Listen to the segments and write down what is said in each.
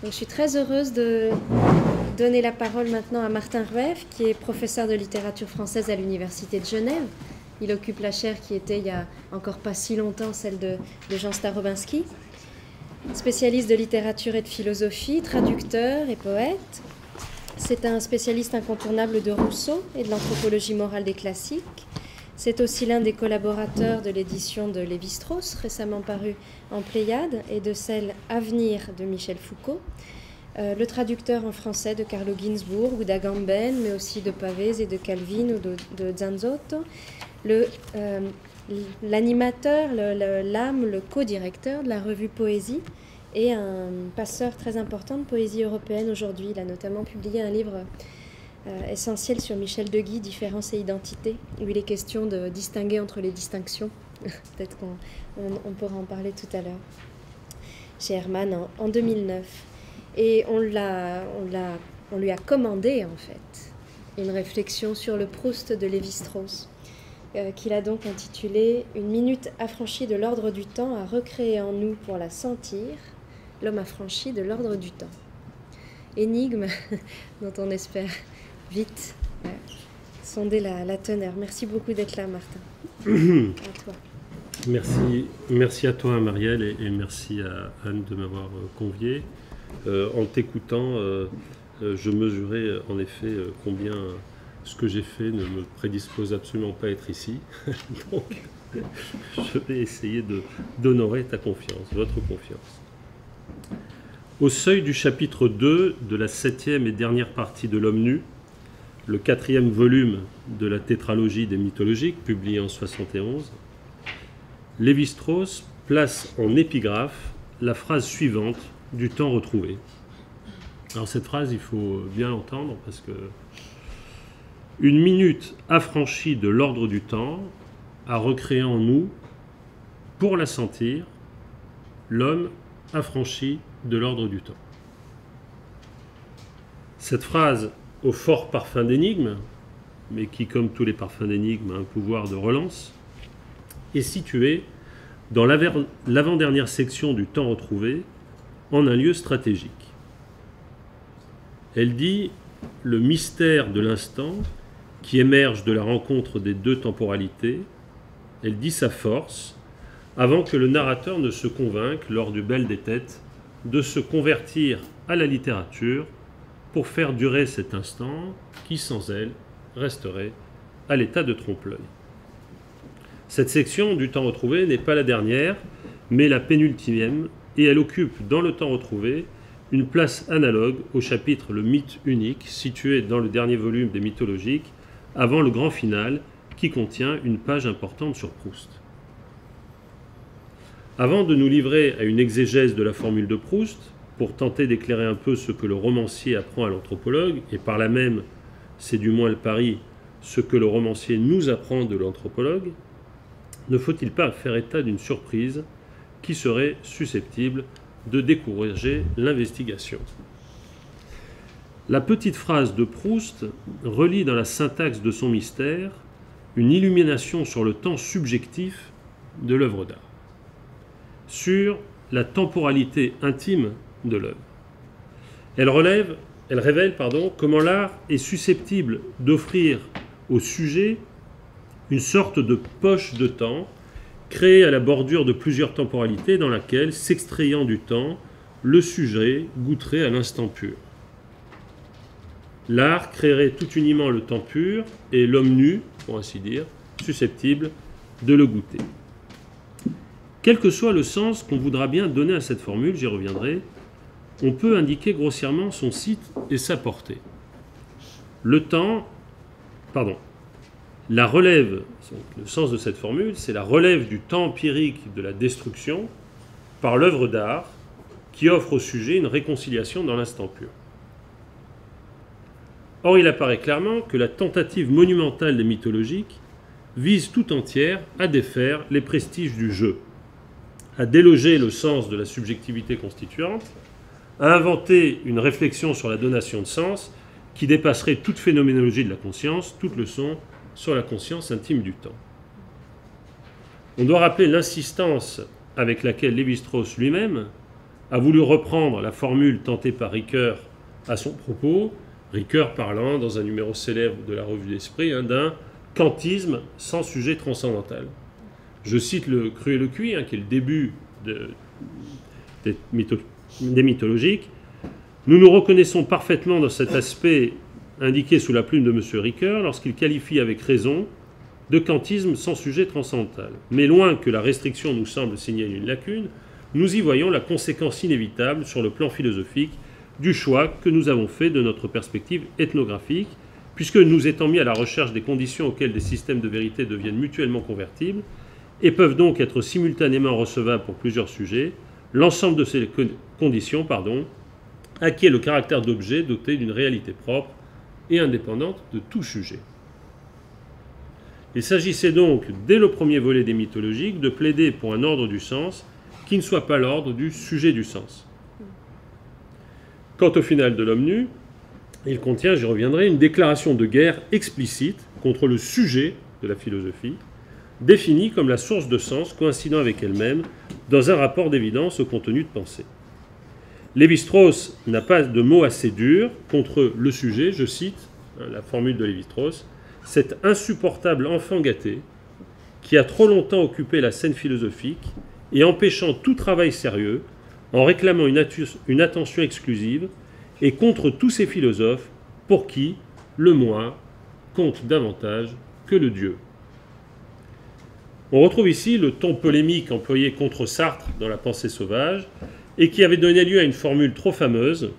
Donc, je suis très heureuse de donner la parole maintenant à Martin Rueff, qui est professeur de littérature française à l'Université de Genève. Il occupe la chaire qui était, il n'y a encore pas si longtemps, celle de Jean Starobinski. Spécialiste de littérature et de philosophie, traducteur et poète. C'est un spécialiste incontournable de Rousseau et de l'anthropologie morale des classiques. C'est aussi l'un des collaborateurs de l'édition de Lévi-Strauss, récemment parue en Pléiade, et de celle Avenir de Michel Foucault. Le traducteur en français de Carlo Ginzburg ou d'Agamben, mais aussi de Pavese et de Calvin ou de Zanzotto. L'animateur, l'âme, le co-directeur de la revue Poésie et un passeur très important de poésie européenne aujourd'hui. Il a notamment publié un livre essentiel sur Michel Deguy, Différence et identité, où il est question de distinguer entre les distinctions. Peut-être qu'on pourra en parler tout à l'heure. Chez Hermann en 2009. Et on lui a commandé, en fait, une réflexion sur le Proust de Lévi-Strauss, qu'il a donc intitulé « Une minute affranchie de l'ordre du temps à recréer en nous pour la sentir, l'homme affranchi de l'ordre du temps ». Énigme dont on espère vite sonder la teneur. Merci beaucoup d'être là, Martin. À toi. Merci à toi, Marielle, et merci à Anne de m'avoir convié. En t'écoutant, je mesurais en effet combien ce que j'ai fait ne me prédispose absolument pas à être ici. Donc, je vais essayer d'honorer ta confiance, votre confiance. Au seuil du chapitre 2 de la 7e et dernière partie de L'Homme nu, le 4e volume de la tétralogie des mythologiques, publié en 1971, Lévi-Strauss place en épigraphe la phrase suivante du temps retrouvé. Alors cette phrase, il faut bien l'entendre parce que une minute affranchie de l'ordre du temps a recréé en nous, pour la sentir, l'homme affranchi de l'ordre du temps. Cette phrase, au fort parfum d'énigme, mais qui, comme tous les parfums d'énigme, a un pouvoir de relance, est située dans l'avant-dernière section du temps retrouvé, en un lieu stratégique. Elle dit le mystère de l'instant qui émerge de la rencontre des deux temporalités. Elle dit sa force avant que le narrateur ne se convainque, lors du bal des têtes, de se convertir à la littérature pour faire durer cet instant qui, sans elle, resterait à l'état de trompe-l'œil. Cette section du temps retrouvé n'est pas la dernière, mais la pénultième, et elle occupe dans le temps retrouvé une place analogue au chapitre Le mythe unique, situé dans le dernier volume des mythologiques, avant le grand final, qui contient une page importante sur Proust. Avant de nous livrer à une exégèse de la formule de Proust, pour tenter d'éclairer un peu ce que le romancier apprend à l'anthropologue, et par là même, c'est du moins le pari, ce que le romancier nous apprend de l'anthropologue, ne faut-il pas faire état d'une surprise qui serait susceptible de décourager l'investigation. La petite phrase de Proust relie dans la syntaxe de son mystère une illumination sur le temps subjectif de l'œuvre d'art, sur la temporalité intime de l'œuvre. Elle révèle comment l'art est susceptible d'offrir au sujet une sorte de poche de temps créée à la bordure de plusieurs temporalités dans laquelle, s'extrayant du temps, le sujet goûterait à l'instant pur. L'art créerait tout uniment le temps pur et l'homme nu, pour ainsi dire, susceptible de le goûter. Quel que soit le sens qu'on voudra bien donner à cette formule, j'y reviendrai, on peut indiquer grossièrement son site et sa portée. La relève, le sens de cette formule, c'est la relève du temps empirique de la destruction par l'œuvre d'art qui offre au sujet une réconciliation dans l'instant pur. Or, il apparaît clairement que la tentative monumentale des mythologiques vise tout entière à défaire les prestiges du jeu, à déloger le sens de la subjectivité constituante, à inventer une réflexion sur la donation de sens qui dépasserait toute phénoménologie de la conscience, toute leçon sur la conscience intime du temps. On doit rappeler l'insistance avec laquelle Lévi-Strauss lui-même a voulu reprendre la formule tentée par Ricoeur à son propos, Ricoeur parlant dans un numéro célèbre de la Revue d'Esprit d'un kantisme sans sujet transcendantal. Je cite le Cru et le Cuit, qui est le début des mythologiques. Nous nous reconnaissons parfaitement dans cet aspect indiqué sous la plume de M. Ricoeur lorsqu'il qualifie avec raison de kantisme sans sujet transcendantal. Mais loin que la restriction nous semble signaler une lacune, nous y voyons la conséquence inévitable sur le plan philosophique du choix que nous avons fait de notre perspective ethnographique, puisque nous étant mis à la recherche des conditions auxquelles des systèmes de vérité deviennent mutuellement convertibles et peuvent donc être simultanément recevables pour plusieurs sujets, l'ensemble de ces conditions acquiert le caractère d'objet doté d'une réalité propre et indépendante de tout sujet. Il s'agissait donc, dès le premier volet des mythologiques, de plaider pour un ordre du sens qui ne soit pas l'ordre du sujet du sens. Quant au final de l'homme nu, il contient, j'y reviendrai, une déclaration de guerre explicite contre le sujet de la philosophie, définie comme la source de sens coïncidant avec elle-même dans un rapport d'évidence au contenu de pensée. Lévi-Strauss n'a pas de mot assez dur contre le sujet, je cite la formule de Lévi-Strauss, cet insupportable enfant gâté qui a trop longtemps occupé la scène philosophique et empêchant tout travail sérieux en réclamant une attention exclusive et contre tous ces philosophes pour qui le moi compte davantage que le Dieu. On retrouve ici le ton polémique employé contre Sartre dans La pensée sauvage et qui avait donné lieu à une formule trop fameuse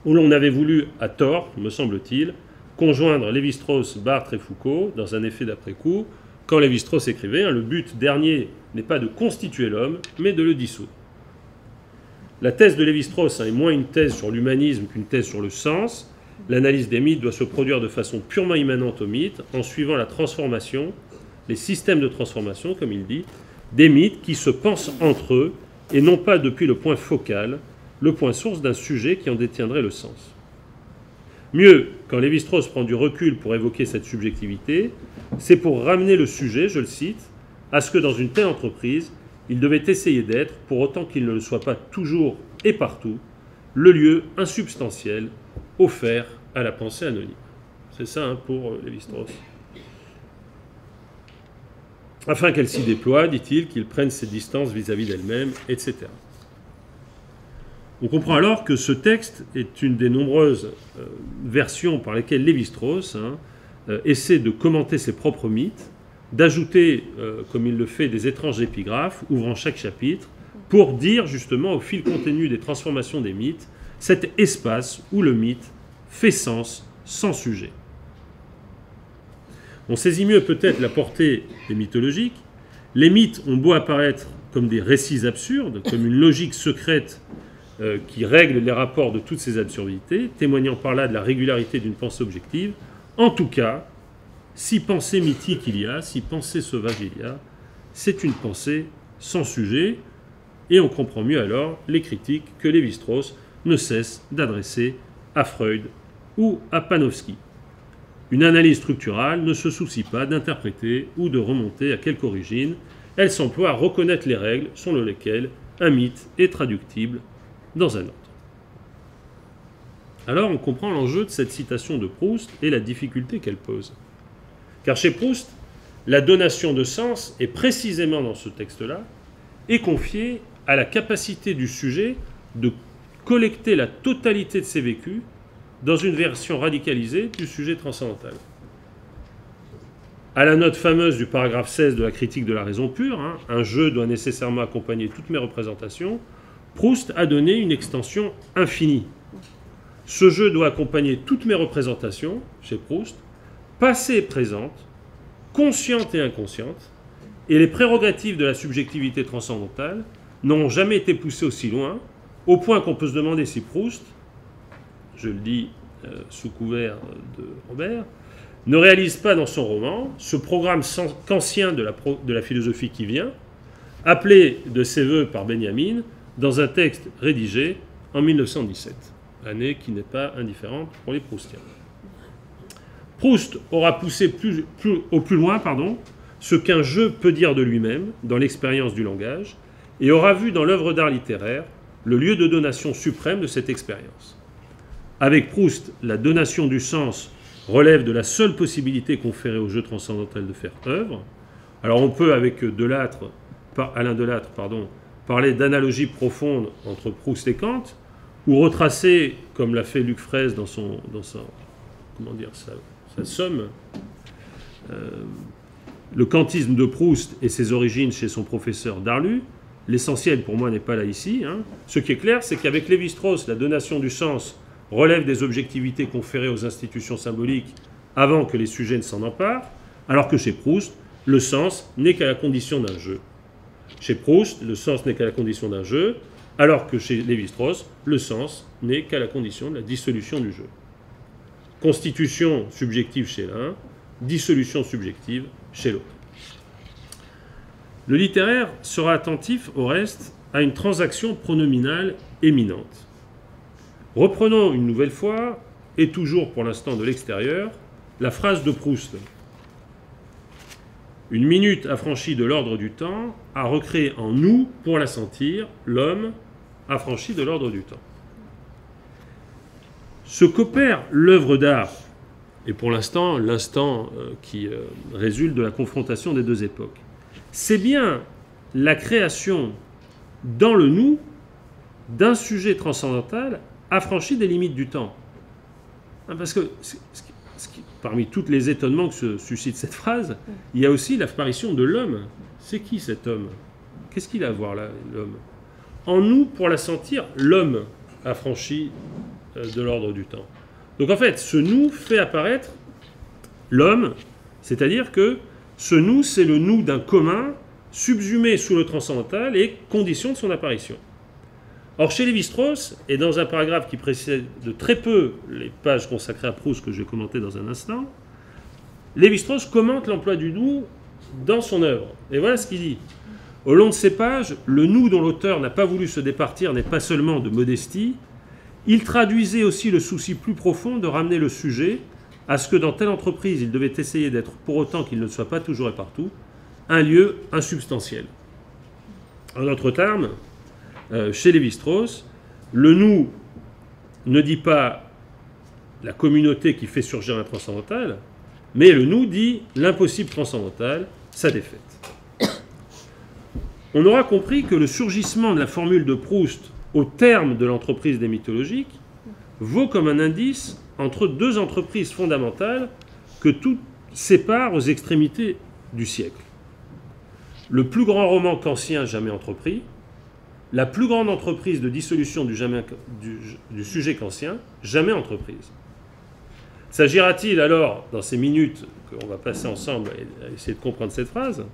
où l'on avait voulu, à tort, me semble-t-il, conjoindre Lévi-Strauss, Barthes et Foucault dans un effet d'après-coup, quand Lévi-Strauss écrivait le but dernier n'est pas de constituer l'homme, mais de le dissoudre. La thèse de Lévi-Strauss est moins une thèse sur l'humanisme qu'une thèse sur le sens. L'analyse des mythes doit se produire de façon purement immanente aux mythes, en suivant la transformation, les systèmes de transformation, comme il dit, des mythes qui se pensent entre eux, et non pas depuis le point focal, le point source d'un sujet qui en détiendrait le sens. Mieux, quand Lévi-Strauss prend du recul pour évoquer cette subjectivité, c'est pour ramener le sujet, je le cite, à ce que dans une telle entreprise, il devait essayer d'être, pour autant qu'il ne le soit pas toujours et partout, le lieu insubstantiel offert à la pensée anonyme. C'est ça pour Lévi-Strauss. Afin qu'elle s'y déploie, dit-il, qu'il prenne ses distances vis-à-vis d'elle-même, etc. On comprend alors que ce texte est une des nombreuses versions par lesquelles Lévi-Strauss essaie de commenter ses propres mythes, d'ajouter, comme il le fait, des étranges épigraphes ouvrant chaque chapitre, pour dire justement au fil continu des transformations des mythes, cet espace où le mythe fait sens sans sujet. On saisit mieux peut-être la portée des mythologiques. Les mythes ont beau apparaître comme des récits absurdes, comme une logique secrète qui règle les rapports de toutes ces absurdités, témoignant par là de la régularité d'une pensée objective. En tout cas, si pensée mythique il y a, si pensée sauvage il y a, c'est une pensée sans sujet, et on comprend mieux alors les critiques que Lévi-Strauss ne cesse d'adresser à Freud ou à Panofsky. Une analyse structurale ne se soucie pas d'interpréter ou de remonter à quelque origine, elle s'emploie à reconnaître les règles selon lesquelles un mythe est traductible dans un autre. Alors on comprend l'enjeu de cette citation de Proust et la difficulté qu'elle pose. Car chez Proust, la donation de sens, et précisément dans ce texte-là, est confiée à la capacité du sujet de collecter la totalité de ses vécus dans une version radicalisée du sujet transcendantal. À la note fameuse du paragraphe 16 de la critique de la raison pure, un jeu doit nécessairement accompagner toutes mes représentations, Proust a donné une extension infinie. Ce jeu doit accompagner toutes mes représentations, chez Proust, passées et présentes, conscientes et inconscientes, et les prérogatives de la subjectivité transcendantale n'ont jamais été poussées aussi loin, au point qu'on peut se demander si Proust, je le dis sous couvert de Robert, ne réalise pas dans son roman ce programme kantien de la philosophie qui vient, appelé de ses voeux par Benjamin, dans un texte rédigé en 1917, année qui n'est pas indifférente pour les Proustiens. Proust aura poussé au plus loin ce qu'un jeu peut dire de lui-même dans l'expérience du langage, et aura vu dans l'œuvre d'art littéraire le lieu de donation suprême de cette expérience. Avec Proust, la donation du sens relève de la seule possibilité conférée au jeu transcendantal de faire œuvre. Alors on peut, avec Alain Delattre, parler d'analogie profonde entre Proust et Kant, ou retracer, comme l'a fait Luc Fraisse dans sa somme, le kantisme de Proust et ses origines chez son professeur Darlu. L'essentiel pour moi n'est pas là ici. Ce qui est clair, c'est qu'avec Lévi-Strauss, la donation du sens relève des objectivités conférées aux institutions symboliques avant que les sujets ne s'en emparent, alors que chez Proust, le sens n'est qu'à la condition d'un jeu. Chez Proust, le sens n'est qu'à la condition d'un jeu, alors que chez Lévi-Strauss, le sens n'est qu'à la condition de la dissolution du jeu. Constitution subjective chez l'un, dissolution subjective chez l'autre. Le littéraire sera attentif, au reste, à une transaction pronominale éminente. Reprenons une nouvelle fois, et toujours pour l'instant de l'extérieur, la phrase de Proust. Une minute affranchie de l'ordre du temps a recréé en nous, pour la sentir, l'homme affranchi de l'ordre du temps. Ce qu'opère l'œuvre d'art, et pour l'instant, l'instant qui résulte de la confrontation des deux époques, c'est bien la création dans le nous d'un sujet transcendantal affranchi des limites du temps. Parce que parmi tous les étonnements que suscite cette phrase, il y a aussi l'apparition de l'homme. C'est qui cet homme? Qu'est-ce qu'il a à voir là, l'homme? En nous, pour la sentir, l'homme affranchi de l'ordre du temps. Donc en fait, ce nous fait apparaître l'homme, c'est-à-dire que ce nous, c'est le nous d'un commun subsumé sous le transcendantal et condition de son apparition. Or, chez Lévi-Strauss, et dans un paragraphe qui précède de très peu les pages consacrées à Proust que je vais commenter dans un instant, Lévi-Strauss commente l'emploi du nous dans son œuvre. Et voilà ce qu'il dit. Au long de ces pages, le nous dont l'auteur n'a pas voulu se départir n'est pas seulement de modestie, il traduisait aussi le souci plus profond de ramener le sujet à ce que dans telle entreprise, il devait essayer d'être, pour autant qu'il ne soit pas toujours et partout, un lieu insubstantiel. En d'autres termes, chez Lévi-Strauss, le nous ne dit pas la communauté qui fait surgir un transcendantal, mais le nous dit l'impossible transcendantal, sa défaite. On aura compris que le surgissement de la formule de Proust au terme de l'entreprise des mythologiques vaut comme un indice entre deux entreprises fondamentales que tout sépare aux extrémités du siècle. Le plus grand roman kantien jamais entrepris, la plus grande entreprise de dissolution du sujet kantien jamais entreprise. S'agira-t-il alors, dans ces minutes qu'on va passer ensemble à essayer de comprendre cette phrase,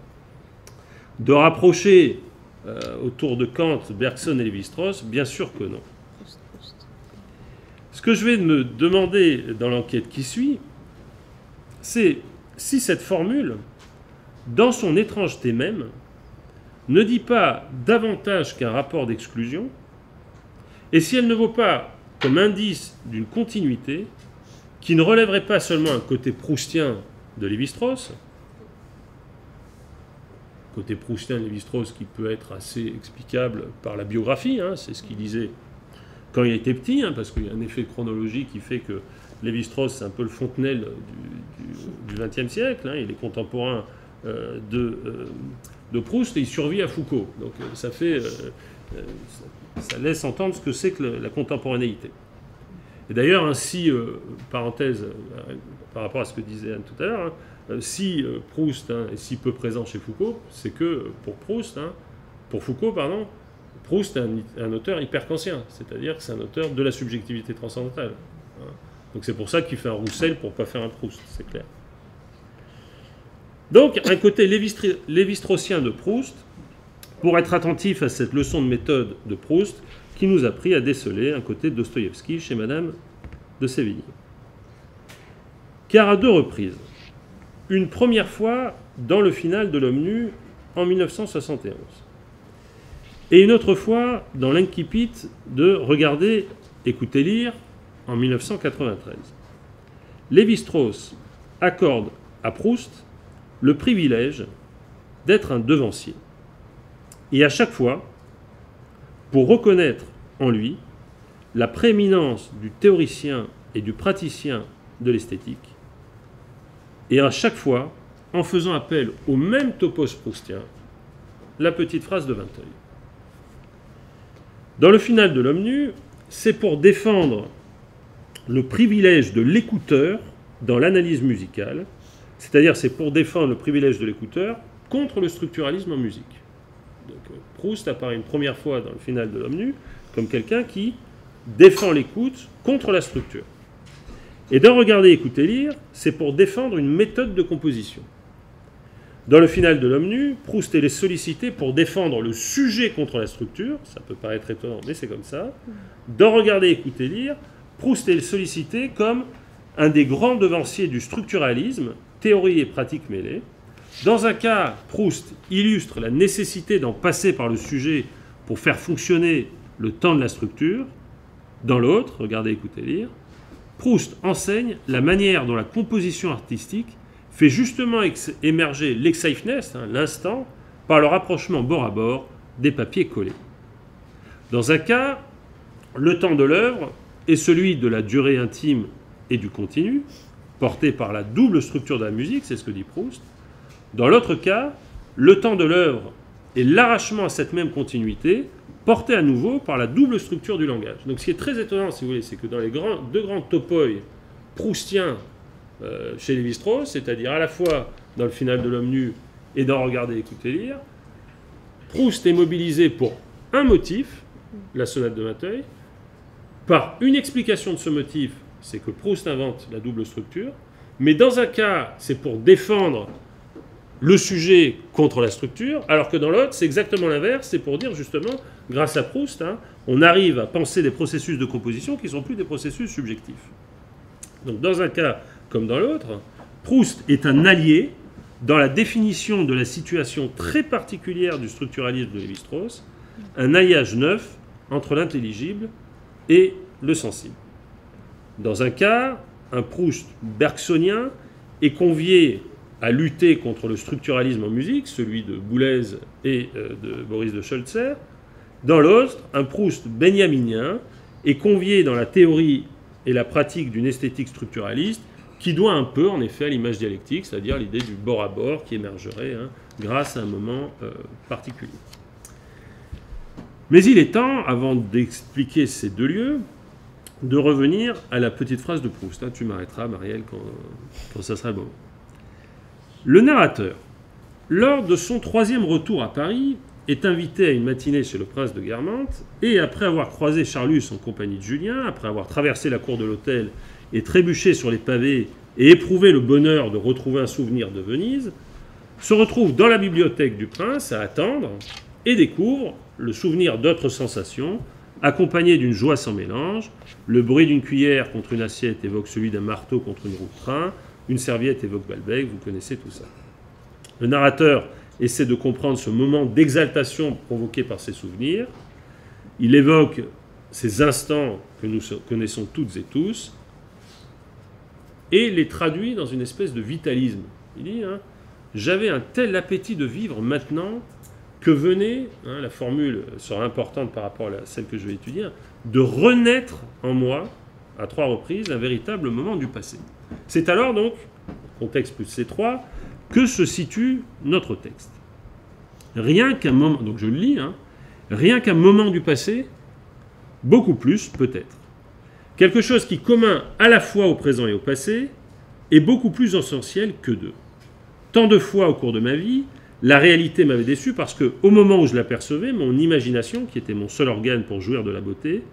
de rapprocher autour de Kant, Bergson et Lévi-Strauss? Bien sûr que non. Ce que je vais me demander dans l'enquête qui suit, c'est si cette formule, dans son étrangeté même, ne dit pas davantage qu'un rapport d'exclusion, et si elle ne vaut pas comme indice d'une continuité qui ne relèverait pas seulement un côté proustien de Lévi-Strauss, côté proustien de Lévi-Strauss qui peut être assez explicable par la biographie, c'est ce qu'il disait quand il était petit, parce qu'il y a un effet chronologique qui fait que Lévi-Strauss, c'est un peu le Fontenelle du XXe siècle, il est contemporain de Proust et il survit à Foucault. Donc ça laisse entendre ce que c'est que la contemporanéité. Et d'ailleurs, ainsi, parenthèse par rapport à ce que disait Anne tout à l'heure, si Proust est si peu présent chez Foucault, c'est que pour Foucault, Proust est un auteur hyper-kantien, c'est-à-dire que c'est un auteur de la subjectivité transcendantale. Donc c'est pour ça qu'il fait un Roussel pour ne pas faire un Proust, c'est clair. Donc un côté lévi-straussien de Proust, pour être attentif à cette leçon de méthode de Proust, qui nous a appris à déceler un côté de Dostoïevski chez Madame de Sévigné. Car à deux reprises, une première fois dans le final de L'Homme nu en 1971, et une autre fois dans l'incipit de Regarder, écouter, lire en 1993. Lévi-Strauss accorde à Proust le privilège d'être un devancier. Et à chaque fois, pour reconnaître en lui la prééminence du théoricien et du praticien de l'esthétique, et à chaque fois, en faisant appel au même topos proustien, la petite phrase de Vinteuil. Dans le final de L'Homme nu, c'est pour défendre le privilège de l'écouteur dans l'analyse musicale, c'est-à-dire c'est pour défendre le privilège de l'écouteur contre le structuralisme en musique. Donc, Proust apparaît une première fois dans le final de L'Homme nu comme quelqu'un qui défend l'écoute contre la structure. Et dans Regarder, écouter, lire, c'est pour défendre une méthode de composition. Dans le final de L'Homme nu, Proust est sollicité pour défendre le sujet contre la structure, ça peut paraître étonnant, mais c'est comme ça. Dans Regarder, écouter, lire, Proust est sollicité comme un des grands devanciers du structuralisme, théorie et pratique mêlées. Dans un cas, Proust illustre la nécessité d'en passer par le sujet pour faire fonctionner le temps de la structure. Dans l'autre, Regarder, écouter, lire, Proust enseigne la manière dont la composition artistique fait justement émerger l'exeifness, l'instant, par le rapprochement bord à bord des papiers collés. Dans un cas, le temps de l'œuvre est celui de la durée intime et du continu, porté par la double structure de la musique, c'est ce que dit Proust. Dans l'autre cas, le temps de l'œuvre est l'arrachement à cette même continuité, porté à nouveau par la double structure du langage. Donc ce qui est très étonnant, si vous voulez, c'est que dans les deux grands topoi proustiens chez Lévi-Strauss, c'est-à-dire à la fois dans le final de L'Homme nu et dans Regarder, écouter, lire, Proust est mobilisé pour un motif, la sonate de Vinteuil, par une explication de ce motif, c'est que Proust invente la double structure, mais dans un cas, c'est pour défendre le sujet contre la structure, alors que dans l'autre, c'est exactement l'inverse, c'est pour dire justement, grâce à Proust, on arrive à penser des processus de composition qui ne sont plus des processus subjectifs. Donc dans un cas comme dans l'autre, Proust est un allié dans la définition de la situation très particulière du structuralisme de Lévi-Strauss, un alliage neuf entre l'intelligible et le sensible. Dans un cas, un Proust bergsonien est convié à lutter contre le structuralisme en musique, celui de Boulez et de Boris de Scholzer. Dans l'autre, un Proust benjaminien est convié dans la théorie et la pratique d'une esthétique structuraliste qui doit un peu, en effet, à l'image dialectique, c'est-à-dire l'idée du bord à bord qui émergerait grâce à un moment particulier. Mais il est temps, avant d'expliquer ces deux lieux, de revenir à la petite phrase de Proust. Tu m'arrêteras, Marielle, quand ça sera le moment. Le narrateur, lors de son 3e retour à Paris, est invité à une matinée chez le prince de Guermantes, et après avoir croisé Charlus en compagnie de Julien, après avoir traversé la cour de l'hôtel et trébuché sur les pavés et éprouvé le bonheur de retrouver un souvenir de Venise, se retrouve dans la bibliothèque du prince à attendre et découvre le souvenir d'autres sensations, accompagné d'une joie sans mélange. Le bruit d'une cuillère contre une assiette évoque celui d'un marteau contre une roue de train, une serviette évoque Balbec, vous connaissez tout ça. Le narrateur essaie de comprendre ce moment d'exaltation provoqué par ces souvenirs. Il évoque ces instants que nous connaissons toutes et tous et les traduit dans une espèce de vitalisme. Il dit j'avais un tel appétit de vivre maintenant que venait, la formule sera importante par rapport à celle que je vais étudier, de renaître en moi, à 3 reprises, un véritable moment du passé. C'est alors donc, contexte plus C3, que se situe notre texte. Rien qu'un moment, donc je le lis, rien qu'un moment du passé, beaucoup plus peut-être. Quelque chose qui, commun à la fois au présent et au passé, est beaucoup plus essentiel que d'eux. Tant de fois au cours de ma vie, la réalité m'avait déçu parce que, au moment où je l'apercevais, mon imagination, qui était mon seul organe pour jouir de la beauté,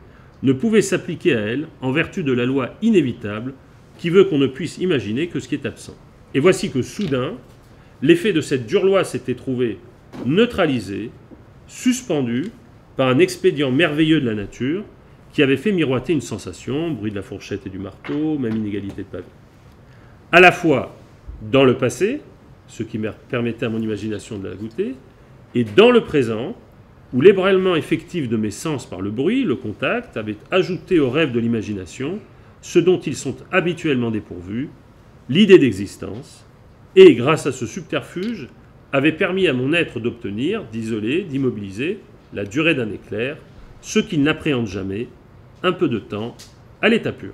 ne pouvait s'appliquer à elle en vertu de la loi inévitable qui veut qu'on ne puisse imaginer que ce qui est absent. Et voici que soudain, l'effet de cette dure loi s'était trouvé neutralisé, suspendu par un expédient merveilleux de la nature qui avait fait miroiter une sensation, bruit de la fourchette et du marteau, même inégalité de pavé. À la fois dans le passé, ce qui permettait à mon imagination de la goûter, et dans le présent, où l'ébrailement effectif de mes sens par le bruit, le contact, avait ajouté au rêve de l'imagination ce dont ils sont habituellement dépourvus, l'idée d'existence, et grâce à ce subterfuge, avait permis à mon être d'obtenir, d'isoler, d'immobiliser la durée d'un éclair, ce qu'il n'appréhende jamais, un peu de temps, à l'état pur.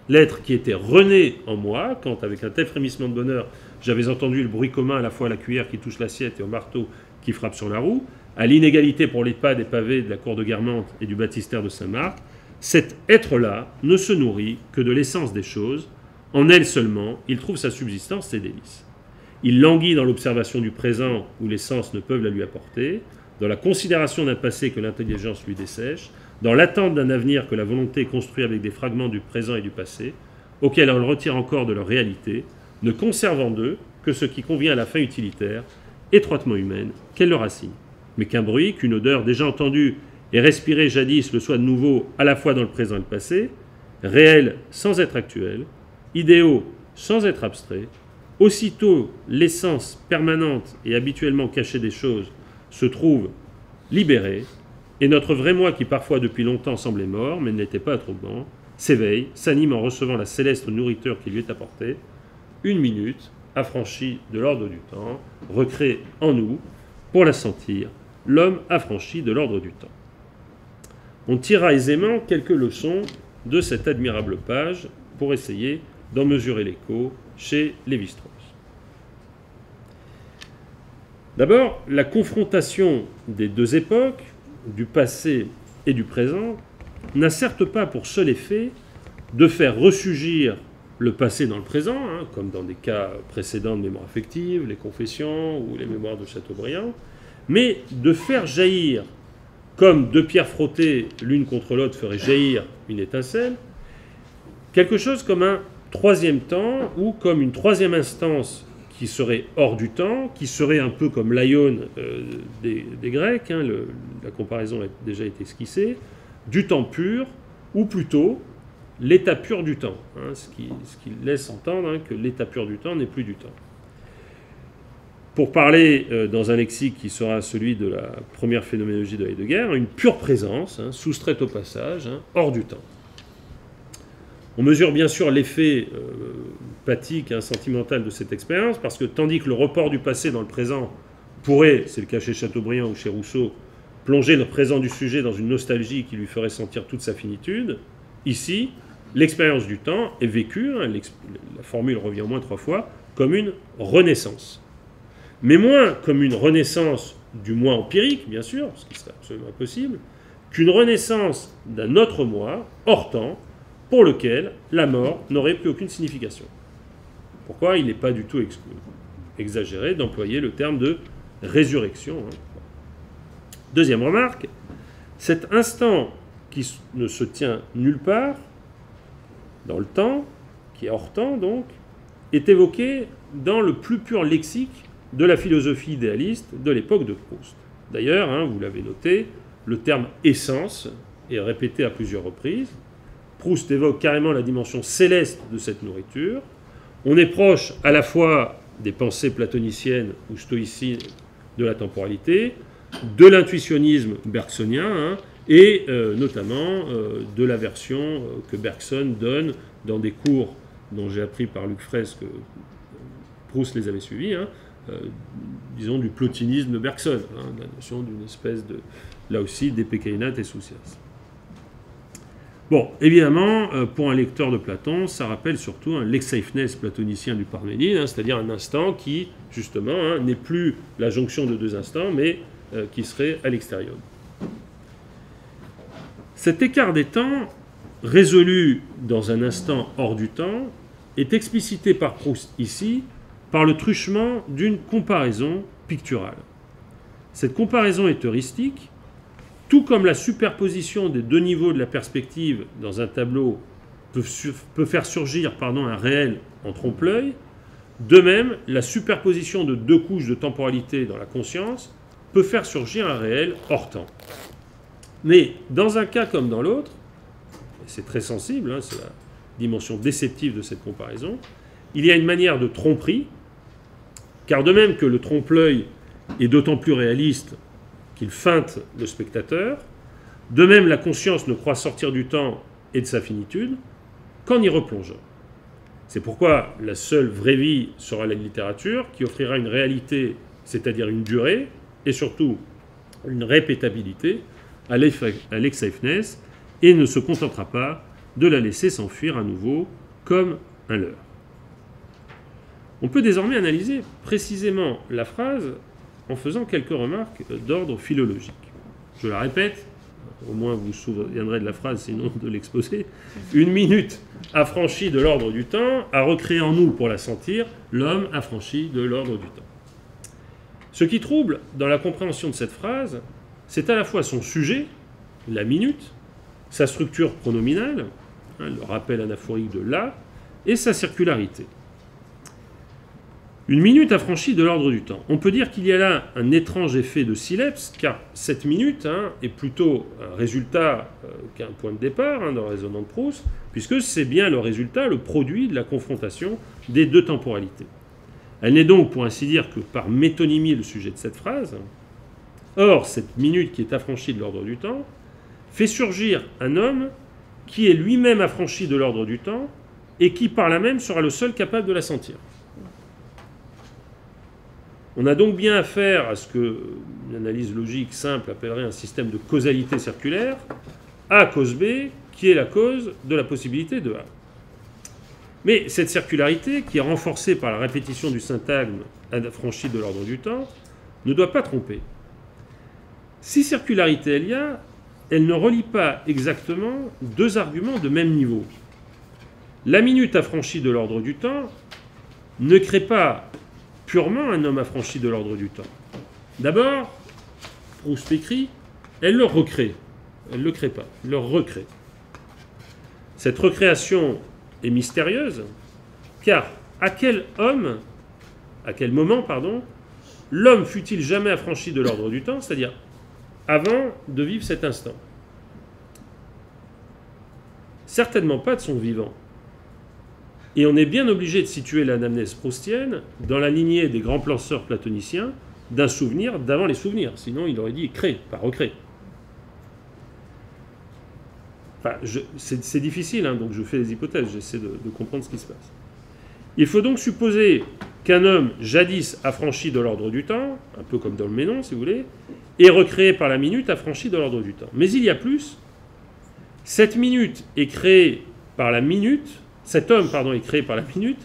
L'être qui était rené en moi, quand avec un tel frémissement de bonheur, j'avais entendu le bruit commun à la fois à la cuillère qui touche l'assiette et au marteau qui frappe sur la roue, à l'inégalité pour les pas des pavés de la cour de Guermantes et du baptistère de Saint-Marc, cet être-là ne se nourrit que de l'essence des choses. En elle seulement, il trouve sa subsistance, ses délices. Il languit dans l'observation du présent où les sens ne peuvent la lui apporter, dans la considération d'un passé que l'intelligence lui dessèche, dans l'attente d'un avenir que la volonté construit avec des fragments du présent et du passé, auxquels elle retire encore de leur réalité, ne conservant d'eux que ce qui convient à la fin utilitaire, étroitement humaine, qu'elle leur assigne. Mais qu'un bruit, qu'une odeur déjà entendue et respirée jadis le soit de nouveau à la fois dans le présent et le passé, réels sans être actuels, idéaux sans être abstraits, aussitôt l'essence permanente et habituellement cachée des choses se trouve libérée, et notre vrai moi qui parfois depuis longtemps semblait mort, mais n'était pas troublant, s'éveille, s'anime en recevant la céleste nourriture qui lui est apportée, une minute, affranchie de l'ordre du temps, recrée en nous, pour la sentir, l'homme affranchi de l'ordre du temps. On tirera aisément quelques leçons de cette admirable page pour essayer d'en mesurer l'écho chez Lévi-Strauss. D'abord, la confrontation des deux époques, du passé et du présent, n'a certes pas pour seul effet de faire ressurgir le passé dans le présent, comme dans des cas précédents de mémoire affective, les confessions ou les mémoires de Chateaubriand, mais de faire jaillir, comme deux pierres frottées l'une contre l'autre ferait jaillir une étincelle, quelque chose comme un troisième temps ou comme une troisième instance qui serait hors du temps, qui serait un peu comme l'aion des Grecs, la comparaison a déjà été esquissée, du temps pur, ou plutôt l'état pur du temps, ce qui laisse entendre que l'état pur du temps n'est plus du temps. Pour parler dans un lexique qui sera celui de la première phénoménologie de Heidegger, une pure présence, soustraite au passage, hors du temps. On mesure bien sûr l'effet pathique, sentimental de cette expérience, parce que tandis que le report du passé dans le présent pourrait, c'est le cas chez Chateaubriand ou chez Rousseau, plonger le présent du sujet dans une nostalgie qui lui ferait sentir toute sa finitude, ici, l'expérience du temps est vécue, la formule revient au moins 3 fois, comme une renaissance. Mais moins comme une renaissance du moi empirique, bien sûr, ce qui serait absolument impossible, qu'une renaissance d'un autre moi, hors temps, pour lequel la mort n'aurait plus aucune signification. Pourquoi il n'est pas du tout exagéré d'employer le terme de résurrection. Deuxième remarque, cet instant qui ne se tient nulle part, dans le temps, qui est hors temps donc, est évoqué dans le plus pur lexique de la philosophie idéaliste de l'époque de Proust. D'ailleurs, vous l'avez noté, le terme essence est répété à plusieurs reprises. Proust évoque carrément la dimension céleste de cette nourriture. On est proche à la fois des pensées platoniciennes ou stoïciennes de la temporalité, de l'intuitionnisme bergsonien, et notamment de la version que Bergson donne dans des cours dont j'ai appris par Luc Fraisse que Proust les avait suivis, disons du plotinisme de Bergson, la notion d'une espèce de, là aussi, d'epekeinat et soucias. Bon, évidemment, pour un lecteur de Platon, ça rappelle surtout un lexeifnes platonicien du Parménide, c'est-à-dire un instant qui, justement, n'est plus la jonction de deux instants, mais qui serait à l'extérieur. Cet écart des temps, résolu dans un instant hors du temps, est explicité par Proust ici par le truchement d'une comparaison picturale. Cette comparaison est heuristique, tout comme la superposition des deux niveaux de la perspective dans un tableau peut faire surgir un réel en trompe-l'œil, de même, la superposition de deux couches de temporalité dans la conscience peut faire surgir un réel hors temps. Mais dans un cas comme dans l'autre, et c'est très sensible, c'est la dimension déceptive de cette comparaison, il y a une manière de tromperie, car de même que le trompe-l'œil est d'autant plus réaliste qu'il feinte le spectateur, de même la conscience ne croit sortir du temps et de sa finitude qu'en y replongeant. C'est pourquoi la seule vraie vie sera la littérature, qui offrira une réalité, c'est-à-dire une durée, et surtout une répétabilité, Alexeifness et ne se contentera pas de la laisser s'enfuir à nouveau comme un leurre. On peut désormais analyser précisément la phrase en faisant quelques remarques d'ordre philologique. Je la répète, au moins vous vous souviendrez de la phrase, sinon de l'exposer. Une minute affranchie de l'ordre du temps a recréé en nous, pour la sentir, l'homme affranchi de l'ordre du temps. Ce qui trouble dans la compréhension de cette phrase, c'est à la fois son sujet, la minute, sa structure pronominale, le rappel anaphorique de là, et sa circularité. Une minute affranchie de l'ordre du temps. On peut dire qu'il y a là un étrange effet de sileps, car cette minute est plutôt un résultat qu'un point de départ dans le raisonnement de Proust, puisque c'est bien le résultat, le produit de la confrontation des deux temporalités. Elle n'est donc, pour ainsi dire, que par métonymie le sujet de cette phrase. Or, cette minute qui est affranchie de l'ordre du temps fait surgir un homme qui est lui-même affranchi de l'ordre du temps et qui, par là même, sera le seul capable de la sentir. On a donc bien affaire à ce que l'analyse logique simple appellerait un système de causalité circulaire, A cause B, qui est la cause de la possibilité de A. Mais cette circularité, qui est renforcée par la répétition du syntagme affranchi de l'ordre du temps, ne doit pas tromper. Si circularité il y a, elle ne relie pas exactement deux arguments de même niveau. La minute affranchie de l'ordre du temps ne crée pas purement un homme affranchi de l'ordre du temps. D'abord, Proust écrit, elle le recrée. Elle ne le crée pas, elle le recrée. Cette recréation est mystérieuse, car à quel moment, l'homme fut-il jamais affranchi de l'ordre du temps, c'est-à-dire avant de vivre cet instant? Certainement pas de son vivant. Et on est bien obligé de situer l'anamnèse proustienne dans la lignée des grands penseurs platoniciens d'un souvenir d'avant les souvenirs. Sinon, il aurait dit créer, pas recréer. Enfin, c'est difficile, donc je fais des hypothèses, j'essaie de comprendre ce qui se passe. Il faut donc supposer qu'un homme jadis affranchi de l'ordre du temps, un peu comme dans le Ménon, si vous voulez, est recréé par la minute affranchi de l'ordre du temps. Mais il y a plus. Cette minute est créée par la minute. Cet homme, est créé par la minute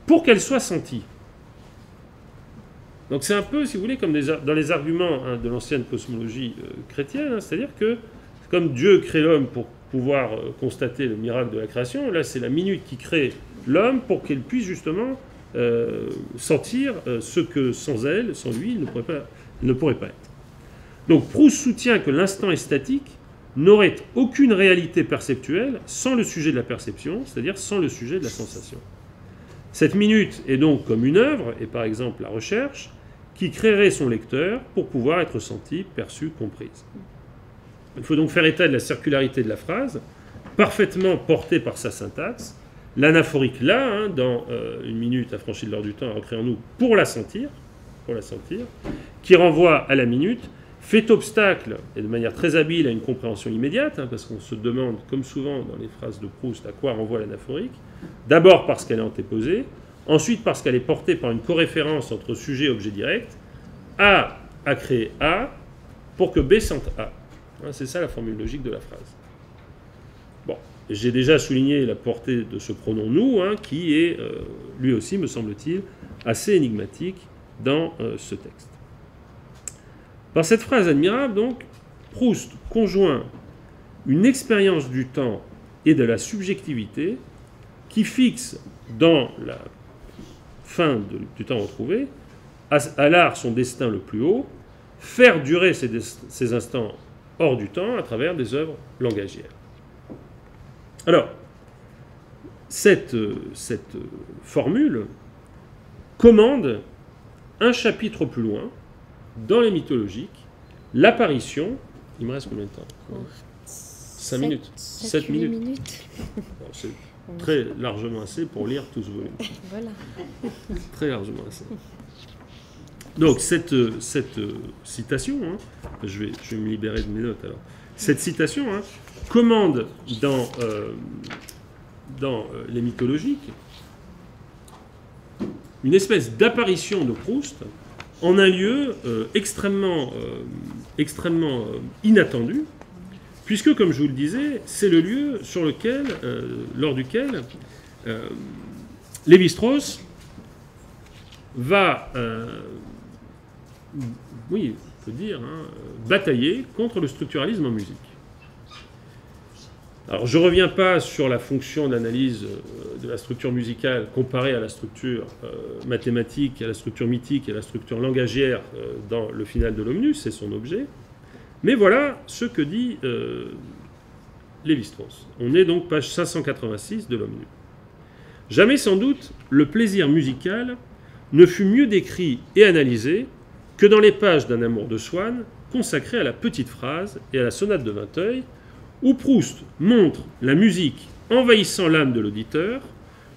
pour qu'elle soit sentie. Donc c'est un peu, si vous voulez, comme dans les arguments de l'ancienne cosmologie chrétienne, c'est-à-dire que comme Dieu crée l'homme pour pouvoir constater le miracle de la création, là c'est la minute qui crée l'homme pour qu'elle puisse justement sentir ce que sans elle, sans lui, il ne pourrait pas être. Donc Proust soutient que l'instant est statique, n'aurait aucune réalité perceptuelle sans le sujet de la perception, c'est-à-dire sans le sujet de la sensation. Cette minute est donc comme une œuvre, et par exemple la recherche, qui créerait son lecteur pour pouvoir être sentie, perçue, comprise. Il faut donc faire état de la circularité de la phrase, parfaitement portée par sa syntaxe, l'anaphorique là, dans une minute affranchie de l'ordre du temps, à recréer en nous pour la sentir, qui renvoie à la minute, fait obstacle, et de manière très habile, à une compréhension immédiate, parce qu'on se demande, comme souvent dans les phrases de Proust, à quoi renvoie l'anaphorique, d'abord parce qu'elle est antéposée, ensuite parce qu'elle est portée par une coréférence entre sujet et objet direct, A a créé A, pour que B sente A. C'est ça la formule logique de la phrase. Bon, j'ai déjà souligné la portée de ce pronom « nous », qui est, lui aussi, me semble-t-il, assez énigmatique dans ce texte. Par cette phrase admirable, donc, Proust conjoint une expérience du temps et de la subjectivité qui fixe dans la fin du temps retrouvé à l'art son destin le plus haut, faire durer ces instants hors du temps à travers des œuvres langagières. Alors, cette formule commande un chapitre plus loin, dans les mythologiques, l'apparition... Il me reste combien de temps 5 minutes 7 minutes. Bon, c'est très largement assez pour lire tout ce volume. Voilà. Très largement assez. Donc, cette citation, je vais me libérer de mes notes alors. Cette citation commande dans les mythologiques une espèce d'apparition de Proust en un lieu extrêmement inattendu, puisque, comme je vous le disais, c'est le lieu sur lequel, lors duquel Lévi-Strauss va, oui, on peut dire, batailler contre le structuralisme en musique. Alors, je ne reviens pas sur la fonction d'analyse de la structure musicale comparée à la structure mathématique, à la structure mythique et à la structure langagière dans le final de l'Omnus, c'est son objet. Mais voilà ce que dit Lévi-Strauss. On est donc page 586 de l'Omnus. Jamais sans doute le plaisir musical ne fut mieux décrit et analysé que dans les pages d'un Amour de Swann consacré à la petite phrase et à la sonate de Vinteuil, où Proust montre la musique envahissant l'âme de l'auditeur,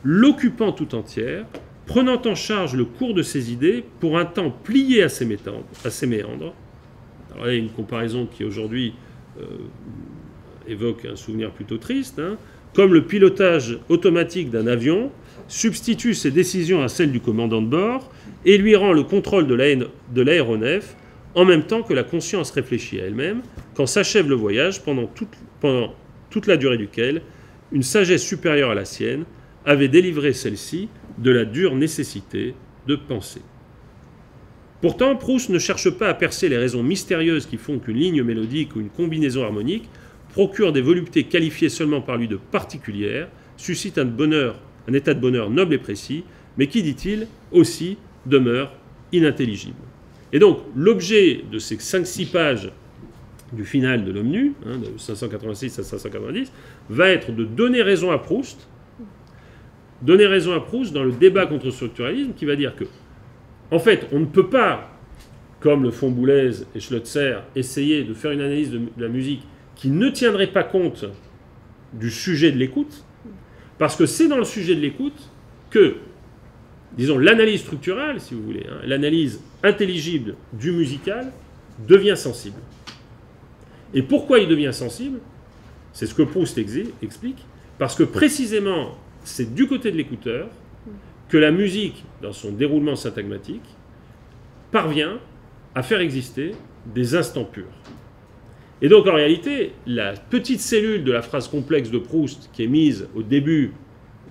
l'occupant tout entière, prenant en charge le cours de ses idées pour un temps plié à ses méandres. Alors là, il y a une comparaison qui aujourd'hui évoque un souvenir plutôt triste, comme le pilotage automatique d'un avion substitue ses décisions à celles du commandant de bord et lui rend le contrôle de l'aéronef en même temps que la conscience réfléchit à elle-même, quand s'achève le voyage pendant toute la durée duquel une sagesse supérieure à la sienne avait délivré celle-ci de la dure nécessité de penser. Pourtant, Proust ne cherche pas à percer les raisons mystérieuses qui font qu'une ligne mélodique ou une combinaison harmonique procure des voluptés qualifiées seulement par lui de particulières, suscite un état de bonheur noble et précis, mais qui, dit-il, aussi demeure inintelligible. Et donc, l'objet de ces 5-6 pages du final de l'Omnus, de 586 à 590, va être de donner raison à Proust dans le débat contre le structuralisme, qui va dire que, en fait, on ne peut pas, comme le font Boulez et Schlotzer, essayer de faire une analyse de la musique qui ne tiendrait pas compte du sujet de l'écoute, parce que c'est dans le sujet de l'écoute que, disons, l'analyse structurale, si vous voulez, l'analyse intelligible du musical devient sensible. Et pourquoi il devient sensible? C'est ce que Proust explique, parce que précisément, c'est du côté de l'écouteur que la musique, dans son déroulement syntagmatique, parvient à faire exister des instants purs. Et donc, en réalité, la petite cellule de la phrase complexe de Proust, qui est mise au début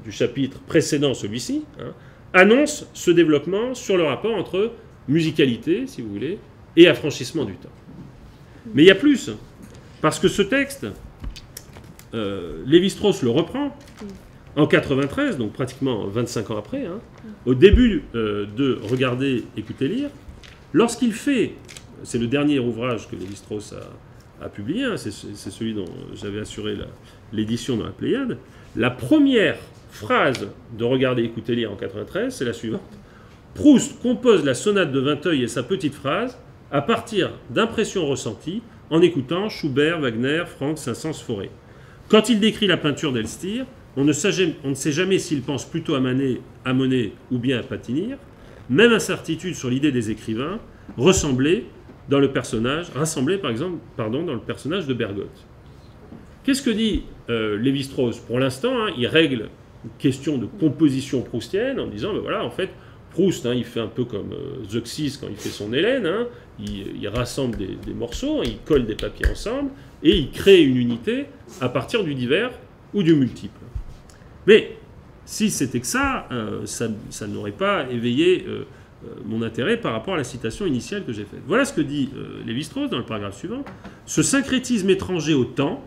du chapitre précédent celui-ci, annonce ce développement sur le rapport entre musicalité, si vous voulez, et affranchissement du temps. Mais il y a plus, parce que ce texte, Lévi-Strauss le reprend en 93, donc pratiquement 25 ans après, au début de Regarder, écouter, lire, lorsqu'il fait, c'est le dernier ouvrage que Lévi-Strauss a publié, c'est celui dont j'avais assuré l'édition dans la Pléiade, la première phrase de Regarder, écouter, lire en 93, c'est la suivante. Proust compose la sonate de Vinteuil et sa petite phrase à partir d'impressions ressenties en écoutant Schubert, Wagner, Franck, Saint-Saëns, Fauré. Quand il décrit la peinture d'Elstir, on ne sait jamais s'il pense plutôt à Monet ou bien à Patinir. Même incertitude sur l'idée des écrivains rassemblés dans le personnage de Bergotte. Qu'est-ce que dit Lévi-Strauss? Pour l'instant, il règle une question de composition proustienne en disant, ben voilà, en fait, Proust, il fait un peu comme Zeuxis quand il fait son Hélène, il rassemble des morceaux, il colle des papiers ensemble, et il crée une unité à partir du divers ou du multiple. Mais si c'était que ça n'aurait pas éveillé mon intérêt par rapport à la citation initiale que j'ai faite. Voilà ce que dit Lévi-Strauss dans le paragraphe suivant. Ce syncrétisme étranger au temps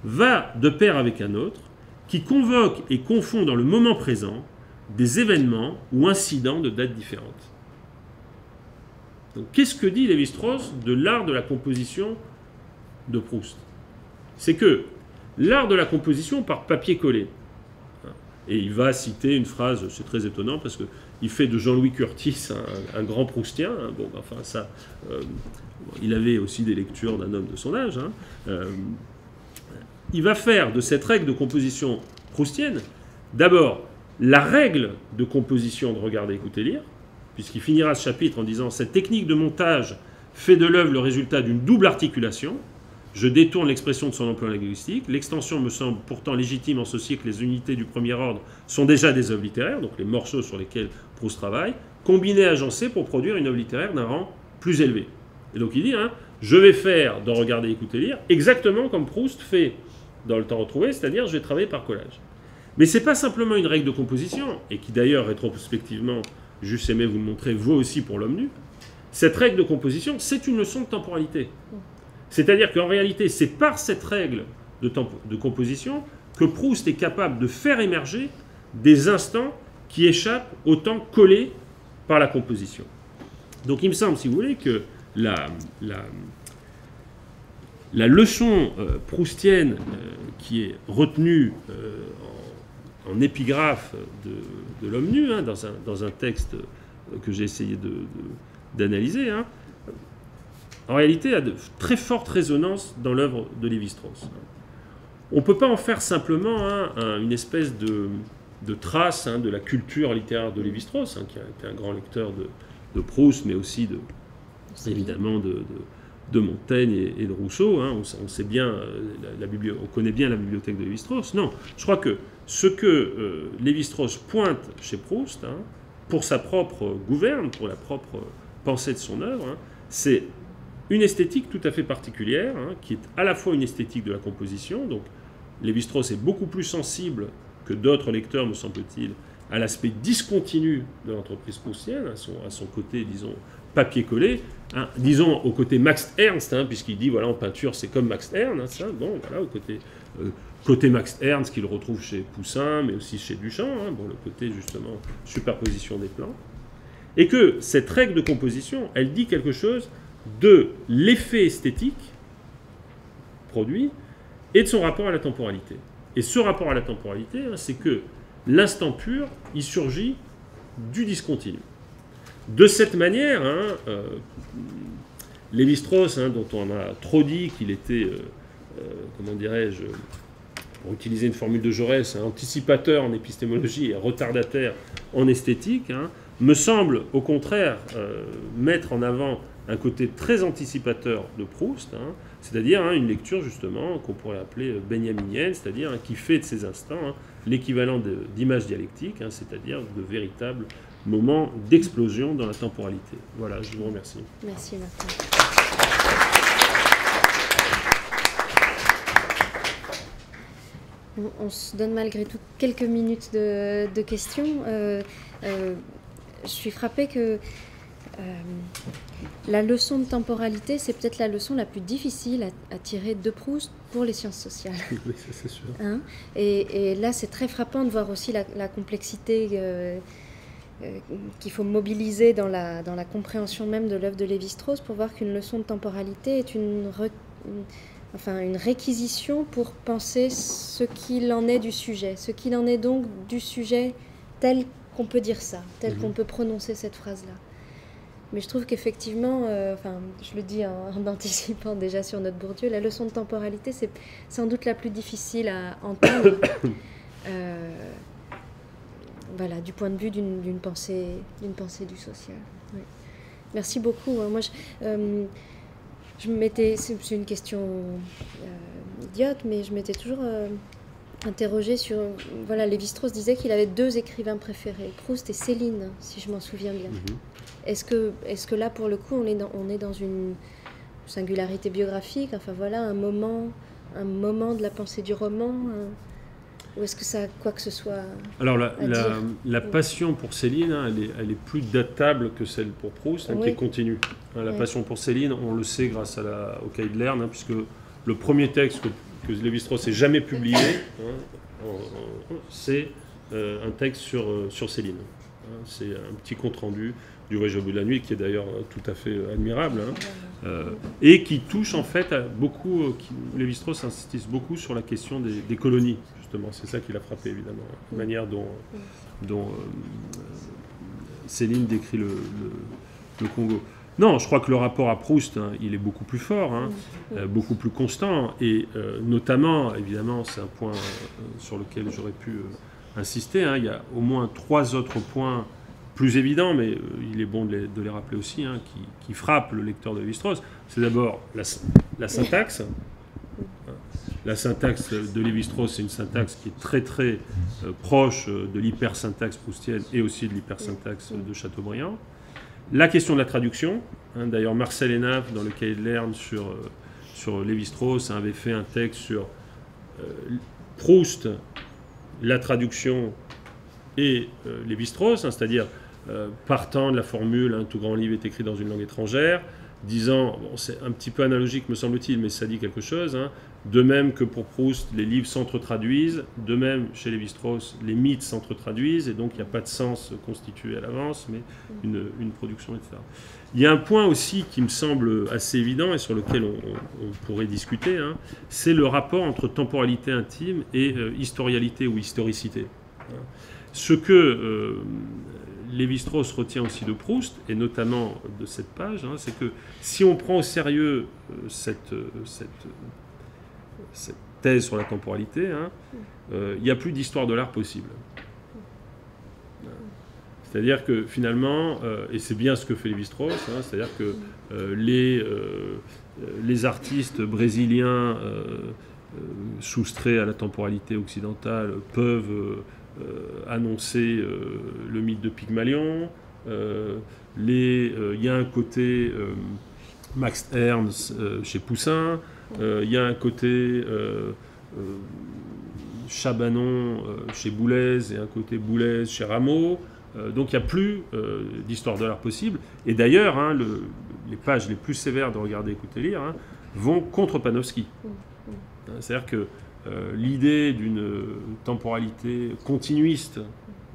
va de pair avec un autre, qui convoque et confond dans le moment présent des événements ou incidents de dates différentes. Donc, qu'est-ce que dit Lévi-Strauss de l'art de la composition de Proust? C'est que l'art de la composition par papier-collé, et il va citer une phrase, c'est très étonnant, parce qu'il fait de Jean-Louis Curtis un grand proustien, il avait aussi des lectures d'un homme de son âge, il va faire de cette règle de composition proustienne, d'abord, la règle de composition de Regarder, écouter, lire, puisqu'il finira ce chapitre en disant « Cette technique de montage fait de l'œuvre le résultat d'une double articulation. Je détourne l'expression de son emploi linguistique. L'extension me semble pourtant légitime en ceci que les unités du premier ordre sont déjà des œuvres littéraires, donc les morceaux sur lesquels Proust travaille, combinées et agencées pour produire une œuvre littéraire d'un rang plus élevé. » Et donc il dit, je vais faire dans Regarder, écouter, lire, exactement comme Proust fait dans Le Temps retrouvé, c'est-à-dire je vais travailler par collage. Mais ce n'est pas simplement une règle de composition, et qui d'ailleurs, rétrospectivement, juste aimé vous le montrer, vaut aussi pour L'Homme nu. Cette règle de composition, c'est une leçon de temporalité. C'est-à-dire qu'en réalité, c'est par cette règle de composition que Proust est capable de faire émerger des instants qui échappent au temps collé par la composition. Donc il me semble, si vous voulez, que la leçon proustienne qui est retenue en épigraphe de L'Homme nu, hein, dans un texte que j'ai essayé d'analyser, hein, en réalité a de très fortes résonances dans l'œuvre de Lévi-Strauss. On ne peut pas en faire simplement une espèce de trace de la culture littéraire de Lévi-Strauss, qui a été un grand lecteur de Proust, mais aussi évidemment de Montaigne et de Rousseau. On sait bien, on connaît bien la bibliothèque de Lévi-Strauss. Non, je crois que ce que Lévi-Strauss pointe chez Proust, pour sa propre gouverne, pour la propre pensée de son œuvre, c'est une esthétique tout à fait particulière, qui est à la fois une esthétique de la composition. Donc Lévi-Strauss est beaucoup plus sensible que d'autres lecteurs, me semble-t-il, à l'aspect discontinu de l'entreprise proustienne, à son côté, disons, papier-collé, disons au côté Max Ernst, puisqu'il dit, voilà, en peinture, c'est comme Max Ernst, bon, voilà, au côté Max Ernst, qu'il retrouve chez Poussin, mais aussi chez Duchamp, le côté, justement, superposition des plans. Et que cette règle de composition, elle dit quelque chose de l'effet esthétique produit et de son rapport à la temporalité. Et ce rapport à la temporalité, c'est que l'instant pur, il surgit du discontinu. De cette manière, Lévi-Strauss, dont on a trop dit qu'il était, comment dirais-je, pour utiliser une formule de Jaurès, anticipateur en épistémologie et retardataire en esthétique, me semble au contraire mettre en avant un côté très anticipateur de Proust, c'est-à-dire une lecture justement qu'on pourrait appeler benjaminienne, c'est-à-dire qui fait de ces instants l'équivalent d'image dialectique, c'est-à-dire de véritables moments d'explosion dans la temporalité. Voilà, je vous remercie. Merci Martin. On se donne malgré tout quelques minutes de questions. Je suis frappée que la leçon de temporalité, c'est peut-être la leçon la plus difficile à tirer de Proust pour les sciences sociales. Oui, ça c'est sûr. Et là, c'est très frappant de voir aussi la complexité qu'il faut mobiliser dans la compréhension même de l'œuvre de Lévi-Strauss pour voir qu'une leçon de temporalité est une réquisition pour penser ce qu'il en est du sujet, ce qu'il en est donc du sujet tel qu'on peut dire ça, tel qu'on peut prononcer cette phrase-là. Mais je trouve qu'effectivement, je le dis en anticipant déjà sur notre Bourdieu, la leçon de temporalité, c'est sans doute la plus difficile à entendre, du point de vue d'une pensée du social. Oui. Merci beaucoup. Moi, je m'étais, c'est une question idiote, mais je m'étais toujours interrogée sur, Lévi-Strauss disait qu'il avait 2 écrivains préférés, Proust et Céline, si je m'en souviens bien. Est-ce que là, pour le coup, on est dans une singularité biographique, un moment de la pensée du roman, ou est-ce que ça a quoi que ce soit Alors, la passion pour Céline, elle est plus datable que celle pour Proust, qui est continue. La passion pour Céline, on le sait grâce au Cahier de Lerne, puisque le premier texte que Lévi-Strauss ait jamais publié, c'est un texte sur Céline. C'est un petit compte-rendu du Voyage au bout de la nuit, qui est d'ailleurs tout à fait admirable, et qui touche en fait à beaucoup, Lévi-Strauss insiste beaucoup sur la question des colonies, justement. C'est ça qui l'a frappé, évidemment, la manière dont Céline décrit le Congo. Non, je crois que le rapport à Proust, il est beaucoup plus fort, beaucoup plus constant, et notamment, évidemment, c'est un point sur lequel j'aurais pu insister, il y a au moins 3 autres points plus évidents, mais il est bon de les rappeler aussi, qui frappent le lecteur de Lévi-Strauss. C'est d'abord la syntaxe. La syntaxe de Lévi-Strauss, c'est une syntaxe qui est très très proche de l'hypersyntaxe proustienne et aussi de l'hypersyntaxe de Chateaubriand. La question de la traduction, hein, d'ailleurs Marcel Hénaff, dans le cahier de Lerne sur Lévi-Strauss, avait fait un texte sur Proust, la traduction et Lévi-Strauss, hein, c'est-à-dire partant de la formule « un tout grand livre est écrit dans une langue étrangère », disant, bon, c'est un petit peu analogique me semble-t-il, mais ça dit quelque chose, hein, de même que pour Proust, les livres s'entretraduisent, de même chez Lévi-Strauss, les mythes s'entretraduisent, et donc il n'y a pas de sens constitué à l'avance, mais une production, etc. Il y a un point aussi qui me semble assez évident et sur lequel on pourrait discuter, hein, c'est le rapport entre temporalité intime et historialité ou historicité. Ce que Lévi-Strauss retient aussi de Proust, et notamment de cette page, hein, c'est que si on prend au sérieux cette thèse sur la temporalité, hein, il n'y a plus d'histoire de l'art possible. C'est-à-dire que finalement, et c'est bien ce que fait Lévi-Strauss, hein, c'est-à-dire que les artistes brésiliens soustraits à la temporalité occidentale peuvent annoncer le mythe de Pygmalion. Il y a un côté Max Ernst chez Poussin, il y a un côté Chabanon chez Boulez et un côté Boulez chez Rameau. Donc il n'y a plus d'histoire de l'art possible. Et d'ailleurs, hein, les pages les plus sévères de Regarder, Écouter, Lire hein, vont contre Panofsky. C'est-à-dire que l'idée d'une temporalité continuiste,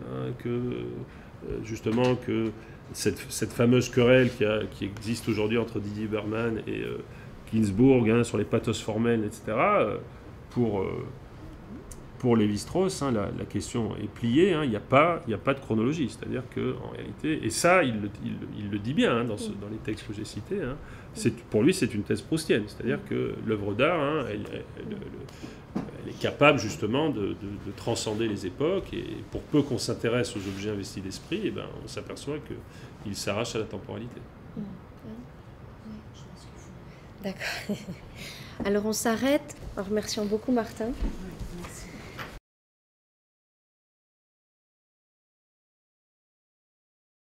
hein, justement que cette fameuse querelle qui existe aujourd'hui entre Didier Berman et Ginsburg hein, sur les pathos formels, etc., pour Lévi-Strauss, hein, la question est pliée, hein, il n'y a pas de chronologie, c'est-à-dire qu'en réalité, et ça il le dit bien hein, dans les textes que j'ai cités, hein, pour lui c'est une thèse proustienne, c'est-à-dire que l'œuvre d'art, hein, elle est capable justement de transcender les époques, et pour peu qu'on s'intéresse aux objets investis d'esprit, eh ben, on s'aperçoit qu'il s'arrache à la temporalité. D'accord. Alors on s'arrête en remerciant beaucoup Martin.